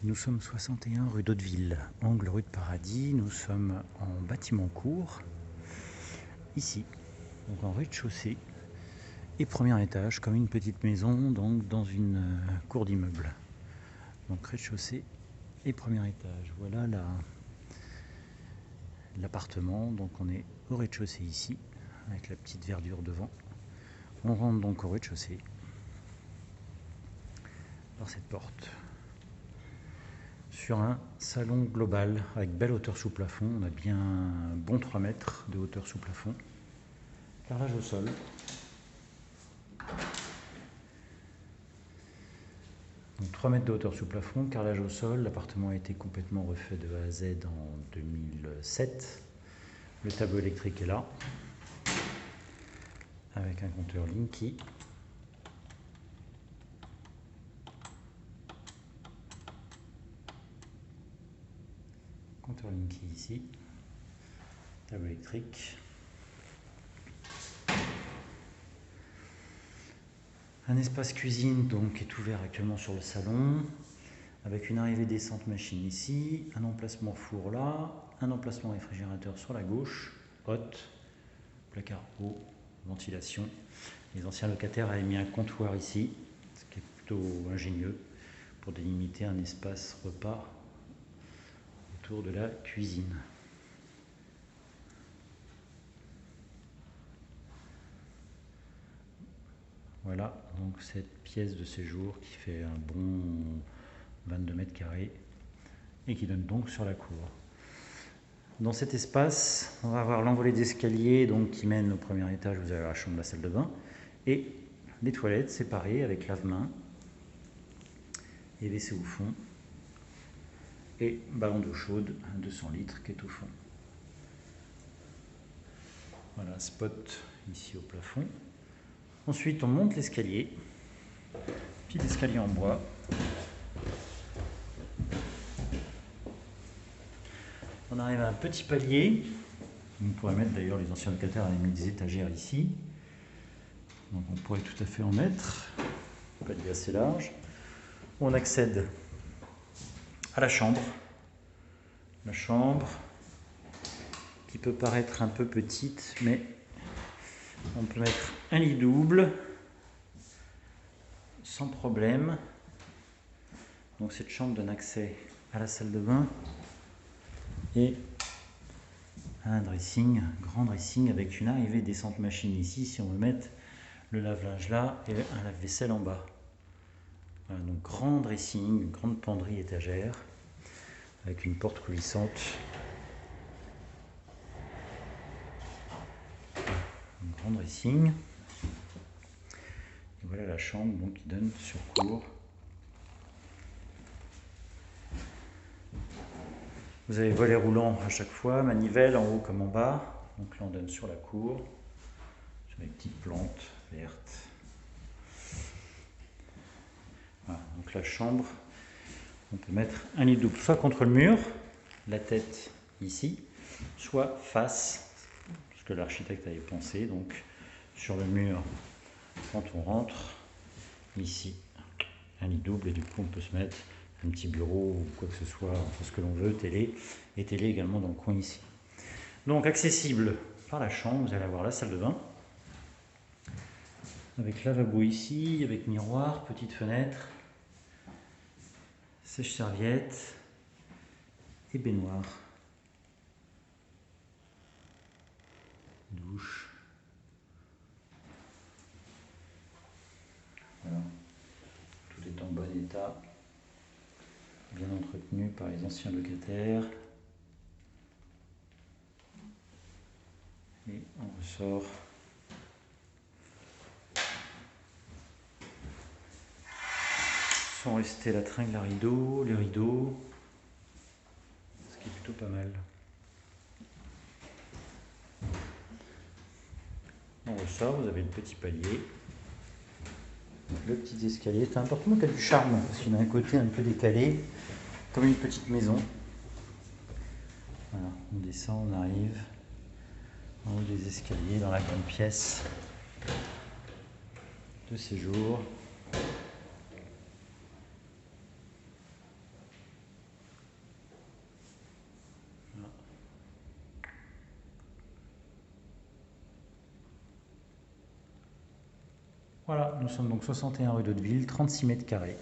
Nous sommes 61 rue d'Hauteville, angle rue de Paradis. Nous sommes en bâtiment court, ici, donc en rez-de-chaussée et premier étage, comme une petite maison, donc dans une cour d'immeuble. Donc rez-de-chaussée et premier étage. Voilà l'appartement. Donc on est au rez-de-chaussée ici, avec la petite verdure devant. On rentre donc au rez-de-chaussée par cette porte. Sur un salon global avec belle hauteur sous plafond. On a bien un bon 3 mètres de hauteur sous plafond. Carrelage au sol. Donc 3 mètres de hauteur sous plafond, carrelage au sol. L'appartement a été complètement refait de A à Z en 2007. Le tableau électrique est là, avec un compteur Linky. Compteur Linky ici. Tableau électrique. Un espace cuisine donc est ouvert actuellement sur le salon, avec une arrivée descente machine ici, un emplacement four là, un emplacement réfrigérateur sur la gauche, hotte, placard haut, ventilation. Les anciens locataires avaient mis un comptoir ici, ce qui est plutôt ingénieux pour délimiter un espace repas autour de la cuisine. Voilà donc cette pièce de séjour qui fait un bon 22 mètres carrés et qui donne donc sur la cour. Dans cet espace, on va avoir l'envolée d'escalier donc qui mène au premier étage. Vous avez la chambre, la salle de bain et les toilettes séparées avec lave-main et WC au fond et ballon d'eau chaude 200 litres qui est au fond. Voilà, spot ici au plafond. Ensuite, on monte l'escalier, petit escalier en bois. On arrive à un petit palier. On pourrait mettre d'ailleurs, les anciens locataires avaient mis des étagères ici. Donc on pourrait tout à fait en mettre. Un palier assez large. On accède à la chambre. La chambre qui peut paraître un peu petite, mais on peut mettre un lit double sans problème. Donc cette chambre donne accès à la salle de bain et à un dressing, un grand dressing avec une arrivée descente machine ici si on veut mettre le lave-linge là et un lave-vaisselle en bas. Voilà, donc grand dressing, une grande penderie étagère avec une porte coulissante. Un grand dressing. Et voilà la chambre donc, qui donne sur cour. Vous avez volet roulant à chaque fois, manivelle en haut comme en bas. Donc là on donne sur la cour, sur les petites plantes vertes. Voilà, donc la chambre, on peut mettre un lit double, soit contre le mur, la tête ici, soit face, ce que l'architecte avait pensé, donc sur le mur quand on rentre, ici, un lit double, et du coup on peut se mettre un petit bureau ou quoi que ce soit, enfin ce que l'on veut, télé, et télé également dans le coin ici. Donc accessible par la chambre, vous allez avoir la salle de bain, avec lavabo ici, avec miroir, petite fenêtre, sèche-serviette et baignoire. Douche. Voilà. Tout est en bon état, bien entretenu par les anciens locataires. Et on ressort. Sont restés la tringle à rideaux, les rideaux, ce qui est plutôt pas mal. On ressort, vous avez le petit palier, le petit escalier. C'est un appartement qui a du charme parce qu'il a un côté un peu décalé, comme une petite maison. Voilà, on descend, on arrive en haut des escaliers dans la grande pièce de séjour. Voilà, nous sommes donc 61 rue d'Hauteville, 36 mètres carrés.